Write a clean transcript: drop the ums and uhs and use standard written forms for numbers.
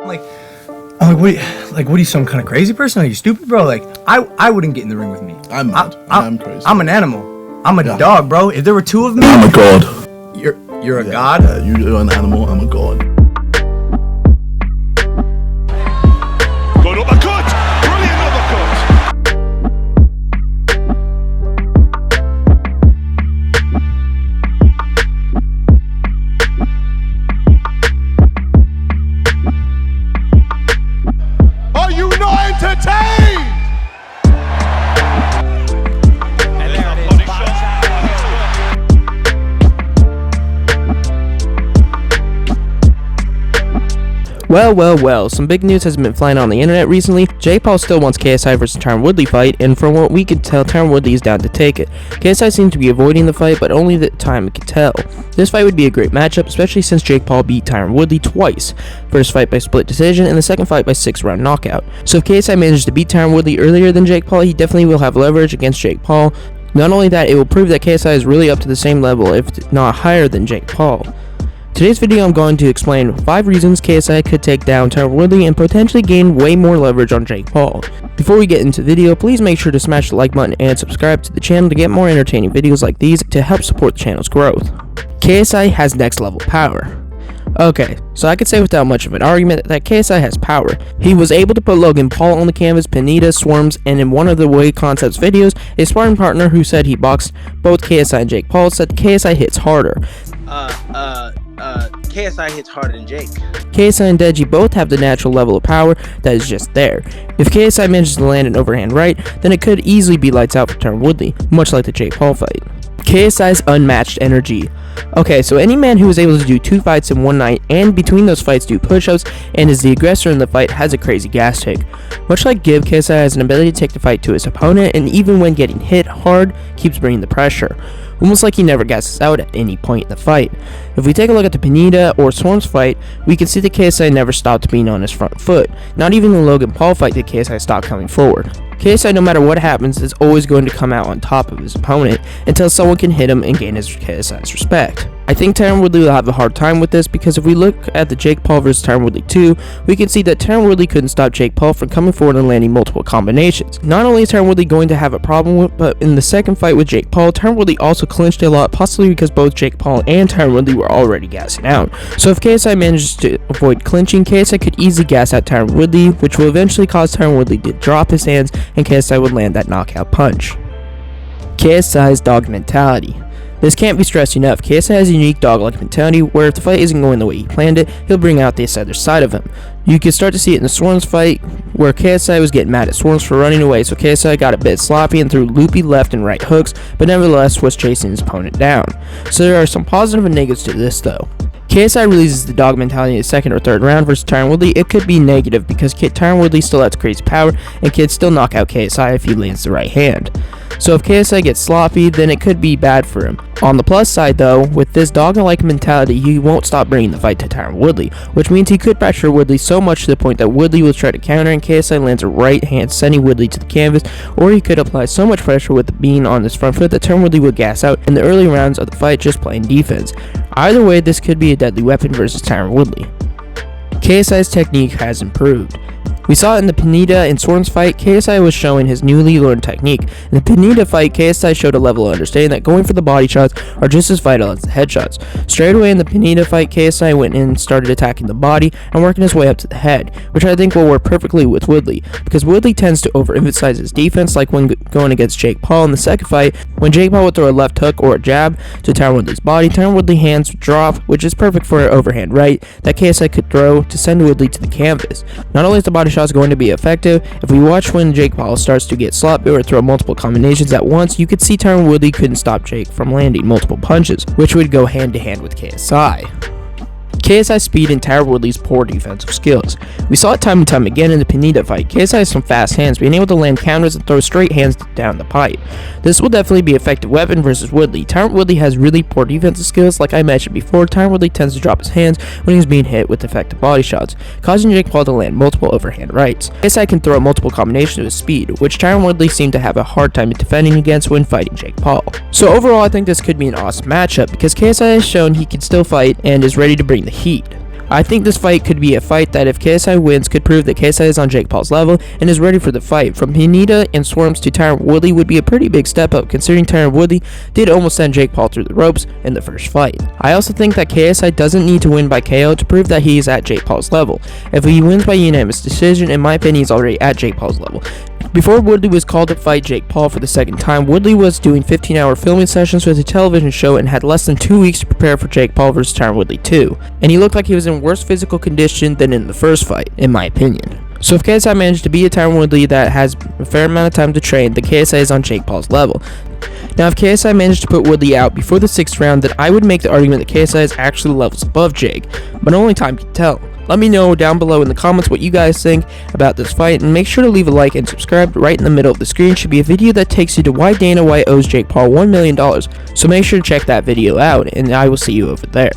Like, I'm like, what are you, some kind of crazy person? Are you stupid, bro? Like, I wouldn't get in the ring with me. I'm mad. I'm crazy. I'm an animal. I'm a dog, bro. If there were two of me, I'm a god. You're a god? Yeah, you're an animal. I'm a god. Good uppercut! Brilliant uppercut! Are you not entertained? Well, some big news has been flying on the internet recently. Jake Paul still wants KSI versus Tyron Woodley fight, and from what we could tell, Tyron Woodley is down to take it. KSI seems to be avoiding the fight, but only the time could tell. This fight would be a great matchup, especially since Jake Paul beat Tyron Woodley twice. First fight by split decision, and the second fight by 6-round knockout. So if KSI manages to beat Tyron Woodley earlier than Jake Paul, he definitely will have leverage against Jake Paul. Not only that, it will prove that KSI is really up to the same level, if not higher than Jake Paul. Today's video I'm going to explain 5 reasons KSI could take down Tyron Woodley and potentially gain way more leverage on Jake Paul. Before we get into the video, please make sure to smash the like button and subscribe to the channel to get more entertaining videos like these to help support the channel's growth. KSI has next level power. Okay, so I could say without much of an argument that KSI has power. He was able to put Logan Paul on the canvas, Pineda, Swarmz, and in one of the Way Concepts videos, a sparring partner who said he boxed both KSI and Jake Paul said KSI hits harder. KSI hits harder than Jake. KSI and Deji both have the natural level of power that is just there. If KSI manages to land an overhand right, then it could easily be lights out for Tyron Woodley, much like the Jake Paul fight. KSI's Unmatched Energy. Okay, so any man who is able to do 2 fights in one night and between those fights do push-ups and is the aggressor in the fight has a crazy gas tank. Much like Gibb, KSI has an ability to take the fight to his opponent, and even when getting hit hard, keeps bringing the pressure. Almost like he never gasses out at any point in the fight. If we take a look at the Pineda or Swarmz fight, we can see that KSI never stopped being on his front foot. Not even the Logan Paul fight did KSI stop coming forward. KSI, no matter what happens, is always going to come out on top of his opponent until someone can hit him and gain his KSI's respect. I think Tyron Woodley will have a hard time with this because if we look at the Jake Paul vs Tyron Woodley 2, we can see that Tyron Woodley couldn't stop Jake Paul from coming forward and landing multiple combinations. Not only is Tyron Woodley going to have a problem with, but in the second fight with Jake Paul, Tyron Woodley also clinched a lot, possibly because both Jake Paul and Tyron Woodley were already gassing out. So if KSI manages to avoid clinching, KSI could easily gas out Tyron Woodley, which will eventually cause Tyron Woodley to drop his hands and KSI would land that knockout punch. KSI's dog mentality. This can't be stressed enough. KSI has a unique dog-like mentality where if the fight isn't going the way he planned it, he'll bring out this other side of him. You can start to see it in the Swarmz fight where KSI was getting mad at Swarmz for running away, so KSI got a bit sloppy and threw loopy left and right hooks, but nevertheless was chasing his opponent down. So there are some positive and negatives to this though. KSI releases the dog mentality in the second or third round versus Tyron Woodley. It could be negative because Tyron Woodley still has crazy power and can still knock out KSI if he lands the right hand. So if KSI gets sloppy, then it could be bad for him. On the plus side though, with this dog-like mentality, he won't stop bringing the fight to Tyron Woodley, which means he could pressure Woodley so much to the point that Woodley will try to counter and KSI lands a right hand sending Woodley to the canvas, or he could apply so much pressure with being on his front foot that Tyron Woodley would gas out in the early rounds of the fight just playing defense. Either way, this could be a deadly weapon versus Tyron Woodley. KSI's technique has improved. We saw it in the Pineda and Swarmz fight, KSI was showing his newly learned technique. In the Pineda fight, KSI showed a level of understanding that going for the body shots are just as vital as the headshots. Straight away in the Pineda fight, KSI went in and started attacking the body and working his way up to the head, which I think will work perfectly with Woodley, because Woodley tends to overemphasize his defense, like when going against Jake Paul in the second fight, when Jake Paul would throw a left hook or a jab to Tyron Woodley's body, Tyron Woodley's hands would drop, which is perfect for an overhand right that KSI could throw to send Woodley to the canvas. Not only is the body shots going to be effective, if we watch when Jake Paul starts to get sloppy or throw multiple combinations at once, you could see Tyron Woodley couldn't stop Jake from landing multiple punches, which would go hand to hand with KSI. KSI's speed and Tyron Woodley's poor defensive skills. We saw it time and time again in the Pineda fight. KSI has some fast hands, being able to land counters and throw straight hands down the pipe. This will definitely be an effective weapon versus Woodley. Tyron Woodley has really poor defensive skills. Like I mentioned before, Tyron Woodley tends to drop his hands when he's being hit with effective body shots, causing Jake Paul to land multiple overhand rights. KSI can throw multiple combinations with speed, which Tyron Woodley seemed to have a hard time defending against when fighting Jake Paul. So overall, I think this could be an awesome matchup because KSI has shown he can still fight and is ready to bring the heat. I think this fight could be a fight that if KSI wins could prove that KSI is on Jake Paul's level and is ready for the fight. From Pineda and swarmz to Tyron Woodley would be a pretty big step up, considering Tyron Woodley did almost send Jake Paul through the ropes in the first fight. I also think that KSI doesn't need to win by KO to prove that he is at Jake Paul's level. If he wins by unanimous decision, in my opinion, he's already at Jake Paul's level. Before Woodley was called to fight Jake Paul for the second time, Woodley was doing 15-hour filming sessions with a television show and had less than 2 weeks to prepare for Jake Paul vs. Tyron Woodley 2. And he looked like he was in worse physical condition than in the first fight, in my opinion. So if KSI managed to beat a Tyron Woodley that has a fair amount of time to train, then KSI is on Jake Paul's level. Now if KSI managed to put Woodley out before the 6th round, then I would make the argument that KSI is actually levels above Jake, but only time can tell. Let me know down below in the comments what you guys think about this fight, and make sure to leave a like and subscribe. Right in the middle of the screen should be a video that takes you to why Dana White owes Jake Paul $1 million, so make sure to check that video out, and I will see you over there.